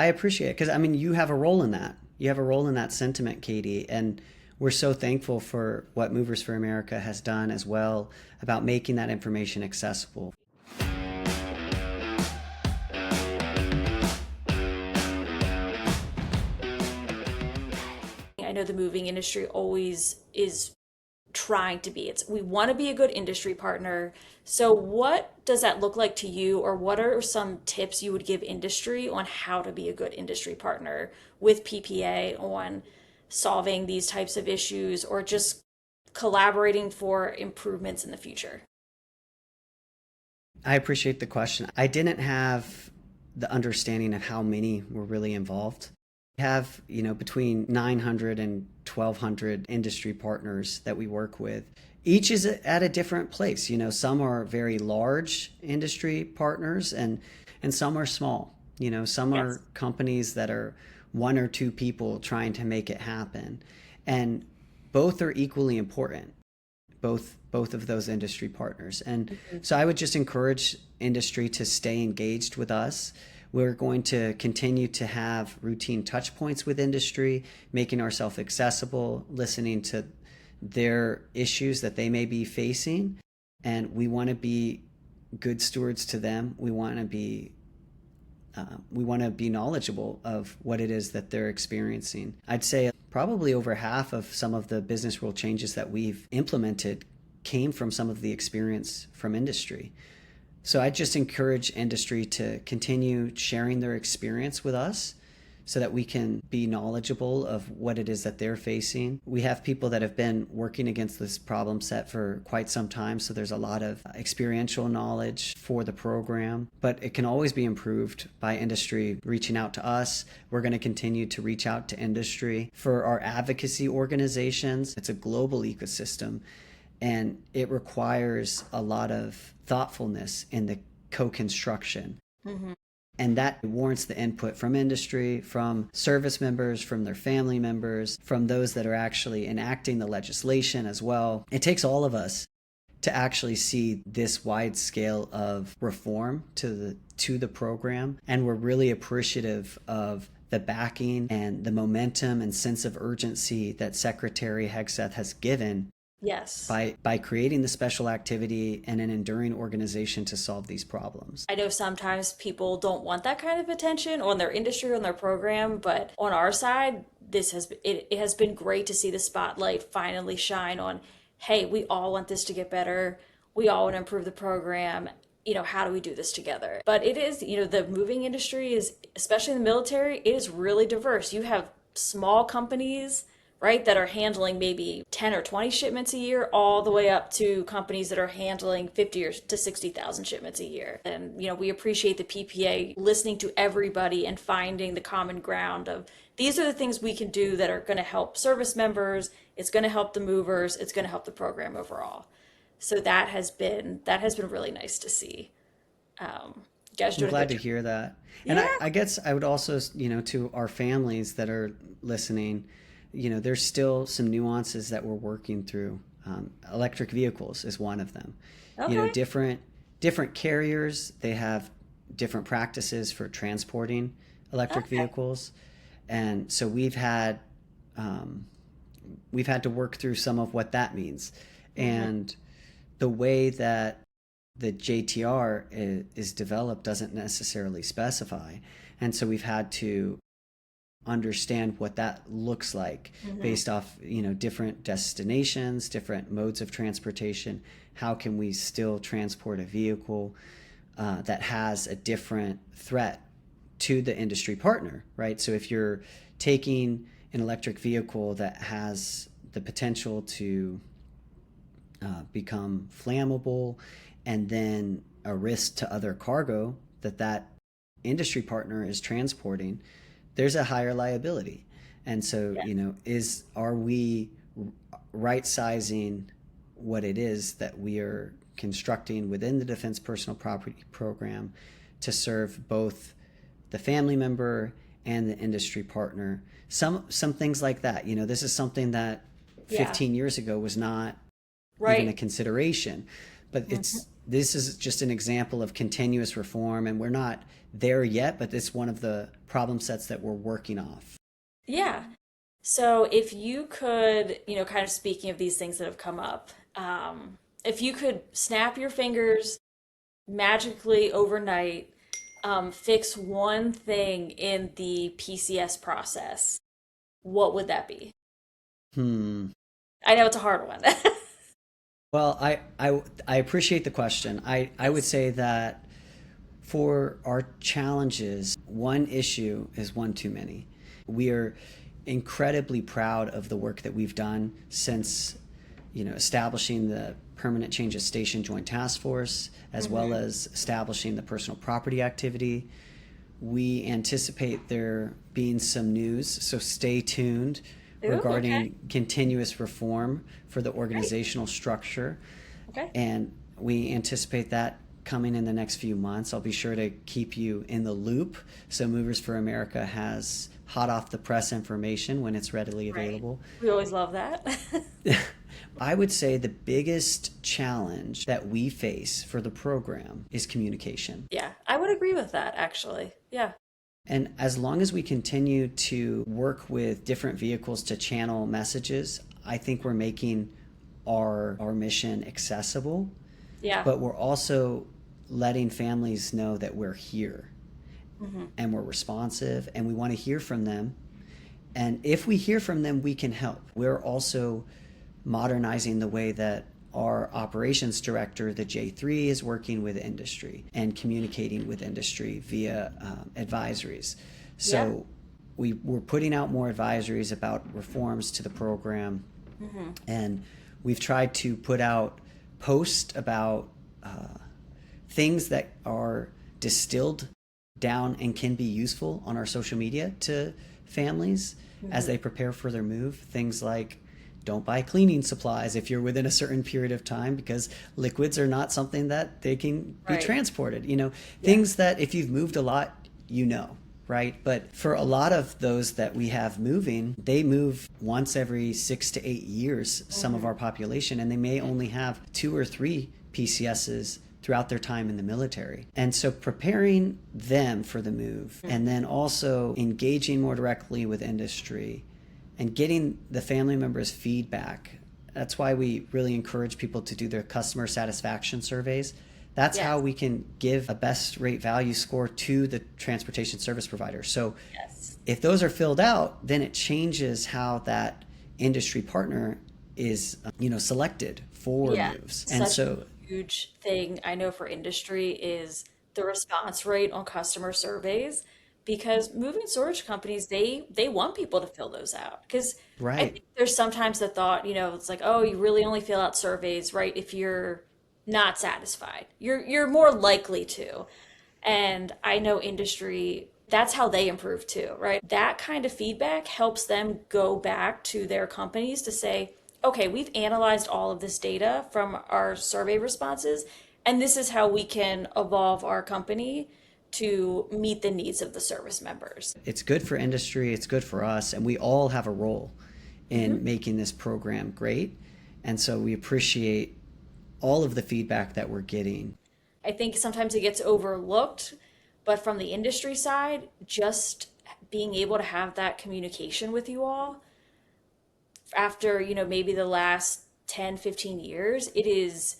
I appreciate it because I mean, you have a role in that. You have a role in that sentiment, Katie, and we're so thankful for what Movers for America has done as well about making that information accessible. I know the moving industry always is trying to be. It's we want to be a good industry partner. So what does that look like to you, or what are some tips you would give industry on how to be a good industry partner with PPA on solving these types of issues or just collaborating for improvements in the future? I appreciate the question. I didn't have the understanding of how many were really involved. We have, between 900 and 1,200 industry partners that we work with. Each is at a different place. Some are very large industry partners and some are small. Some Yes. are companies that are one or two people trying to make it happen. And both are equally important, both of those industry partners. And Mhm. so I would just encourage industry to stay engaged with us. We're going to continue to have routine touch points with industry, making ourselves accessible, listening to their issues that they may be facing. And we want to be good stewards to them. We want to be knowledgeable of what it is that they're experiencing. I'd say probably over half of some of the business rule changes that we've implemented came from some of the experience from industry. So I just encourage industry to continue sharing their experience with us so that we can be knowledgeable of what it is that they're facing. We have people that have been working against this problem set for quite some time, so there's a lot of experiential knowledge for the program, but it can always be improved by industry reaching out to us. We're going to continue to reach out to industry. For our advocacy organizations, it's a global ecosystem, and it requires a lot of thoughtfulness in the co-construction, Mhm. and that warrants the input from industry, from service members, from their family members, from those that are actually enacting the legislation as well. It takes all of us to actually see this wide scale of reform to the program, and we're really appreciative of the backing and the momentum and sense of urgency that Secretary Hegseth has given Yes. by creating the special activity and an enduring organization to solve these problems. I know sometimes people don't want that kind of attention on their industry, on their program, but on our side, it has been great to see the spotlight finally shine on, hey, we all want this to get better. We all want to improve the program. How do we do this together? But it is, the moving industry is, especially in the military, it is really diverse. You have small companies, right, that are handling maybe 10 or 20 shipments a year, all the way up to companies that are handling 50 or to 60,000 shipments a year. And, we appreciate the PPA listening to everybody and finding the common ground of these are the things we can do that are going to help service members, it's going to help the movers, it's going to help the program overall. So that has been really nice to see. You guys I'm doing a good glad to job. hear that. And Yeah. I guess I would also, to our families that are listening, there's still some nuances that we're working through. Electric vehicles is one of them. Okay. Different carriers, they have different practices for transporting electric Okay. vehicles. And so um, we've had to work through some of what that means. Hmm. And the way that the JTR is developed doesn't necessarily specify. And so we've had to understand what that looks like Hmm. based off, different destinations, different modes of transportation. How can we still transport a vehicle that has a different threat to the industry partner, right? So if you're taking an electric vehicle that has the potential to become flammable and then a risk to other cargo that industry partner is transporting, there's a higher liability. And so, Yeah. are we right sizing what it is that we are constructing within the Defense Personal Property Program to serve both the family member and the industry partner? Some things like that. This is something that Yeah. 15 years ago was not even a Right. consideration. But Mhm. this is just an example of continuous reform, and we're not there yet, but it's one of the problem sets that we're working off. Yeah. So if you could, kind of speaking of these things that have come up, if you could snap your fingers magically overnight, fix one thing in the PCS process, what would that be? Hmm. I know it's a hard one. Well, I appreciate the question. I would Yes. say that for our challenges, one issue is one too many. We are incredibly proud of the work that we've done since, establishing the Permanent Changes Station Joint Task Force, as well Hmm. as establishing the personal property activity. We anticipate there being some news, so stay tuned Ooh, okay. regarding continuous reform for the Great. organizational structure. Okay. And we anticipate that coming in the next few months. I'll be sure to keep you in the loop so Movers for America has hot off the press information when it's readily Right. available. We always love that. I would say the biggest challenge that we face for the program is communication. Yeah, I would agree with that, actually. Yeah. And as long as we continue to work with different vehicles to channel messages, I think we're making our mission accessible, Yeah. but we're also letting families know that we're here Hmm. and we're responsive and we want to hear from them. And if we hear from them, we can help. We're also modernizing the way that our operations director, the J3, is working with industry and communicating with industry via advisories. Yeah. So we're putting out more advisories about reforms to the program, Hmm. and we've tried to put out posts about things that are distilled down and can be useful on our social media to families as Hmm. they prepare for their move. Things like don't buy cleaning supplies if you're within a certain period of time because liquids are not something that they can be Right. transported. Yeah. Things that if you've moved a lot, right? But for a lot of those that we have moving, they move once every 6 to 8 years, some of Hmm. our population, and they may only have 2 or 3 PCSs throughout their time in the military. And so preparing them for the move and then also engaging more directly with industry and getting the family members feedback. That's why we really encourage people to do their customer satisfaction surveys. That's how Yes. we can give a best rate value score to the transportation service provider. So Yes. if those are filled out, then it changes how that industry partner is, selected for Yeah. moves. And Such so, a huge thing I know for industry is the response rate on customer surveys because moving storage companies, they want people to fill those out. Because I right. think there's sometimes the thought, it's like, oh, you really only fill out surveys, right, if you're not satisfied. You're more likely to. And I know industry, that's how they improve too, right? That kind of feedback helps them go back to their companies to say, okay, we've analyzed all of this data from our survey responses, and this is how we can evolve our company to meet the needs of the service members. It's good for industry, it's good for us, and we all have a role in Hmm. making this program great. And so we appreciate all of the feedback that we're getting. I think sometimes it gets overlooked, but from the industry side, just being able to have that communication with you all after, maybe the last 10, 15 years, it is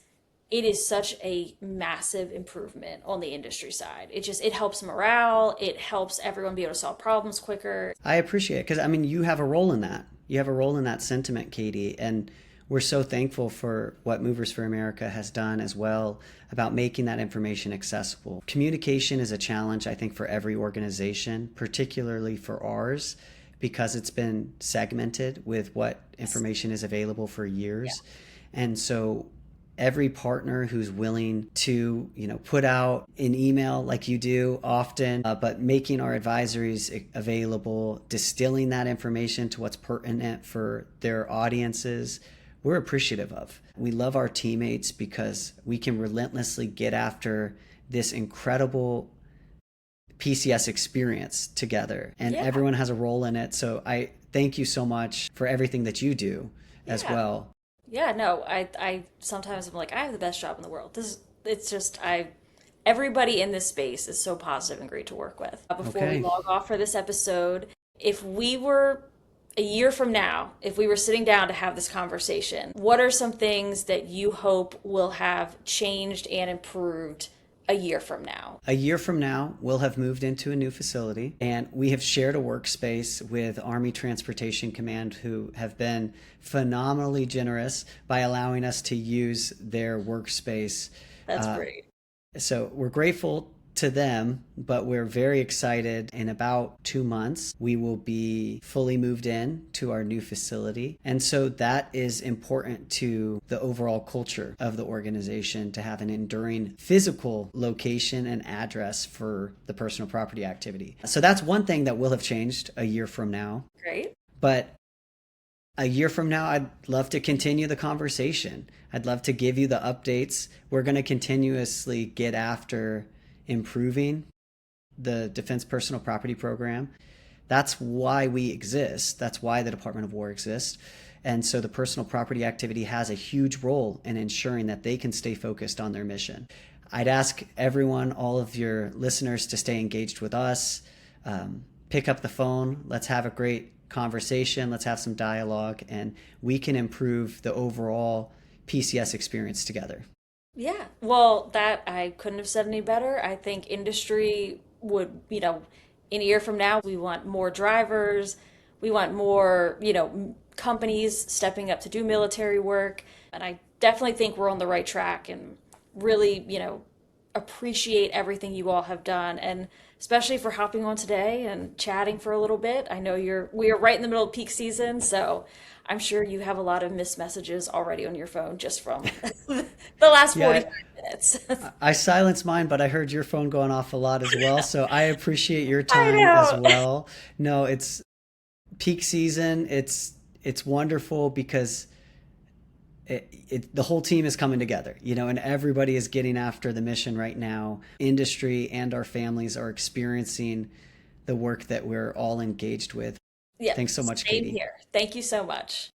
such a massive improvement on the industry side. It helps morale, it helps everyone be able to solve problems quicker. I appreciate it because I mean you have a role in that. You have a role in that sentiment, Katie, and we're so thankful for what Movers for America has done as well about making that information accessible. Communication is a challenge, I think, for every organization, particularly for ours, because it's been segmented with what information is available for Yeah. years. And so every partner who's willing to put out an email like you do often, but making our advisories available, distilling that information to what's pertinent for their audiences, we're appreciative of. We love our teammates because we can relentlessly get after this incredible PCS experience together, and Yeah. everyone has a role in it. So I thank you so much for everything that you do as Yeah. well. Yeah, no, I sometimes I'm like, I have the best job in the world. it's just everybody in this space is so positive and great to work with. Before we Okay. log off for this episode, if we were a year from now, if we were sitting down to have this conversation, what are some things that you hope will have changed and improved a year from now? A year from now, we'll have moved into a new facility, and we have shared a workspace with Army Transportation Command, who have been phenomenally generous by allowing us to use their workspace. That's great. So we're grateful to them, but we're very excited. In about 2 months, we will be fully moved in to our new facility. And so that is important to the overall culture of the organization, to have an enduring physical location and address for the personal property activity. So that's one thing that will have changed a year from now. Great. But a year from now, I'd love to continue the conversation. I'd love to give you the updates. We're going to continuously get after improving the Defense Personal Property Program. That's why we exist. That's why the Department of War exists. And so the personal property activity has a huge role in ensuring that they can stay focused on their mission. I'd ask everyone, all of your listeners, to stay engaged with us. Pick up the phone. Let's have a great conversation. Let's have some dialogue, and we can improve the overall PCS experience together. Yeah. Well, that I couldn't have said any better. I think industry would, in a year from now, we want more drivers. We want more, companies stepping up to do military work. And I definitely think we're on the right track and really, appreciate everything you all have done, and especially for hopping on today and chatting for a little bit. I know we are right in the middle of peak season, so I'm sure you have a lot of missed messages already on your phone just from the last Yeah, 45 minutes. I silenced mine, but I heard your phone going off a lot as well. So I appreciate your I time as know. well. No, it's peak season. It's wonderful because the whole team is coming together, and everybody is getting after the mission right now. Industry and our families are experiencing the work that we're all engaged with. Yeah, Thanks so much, same Katie. here. Thank you so much.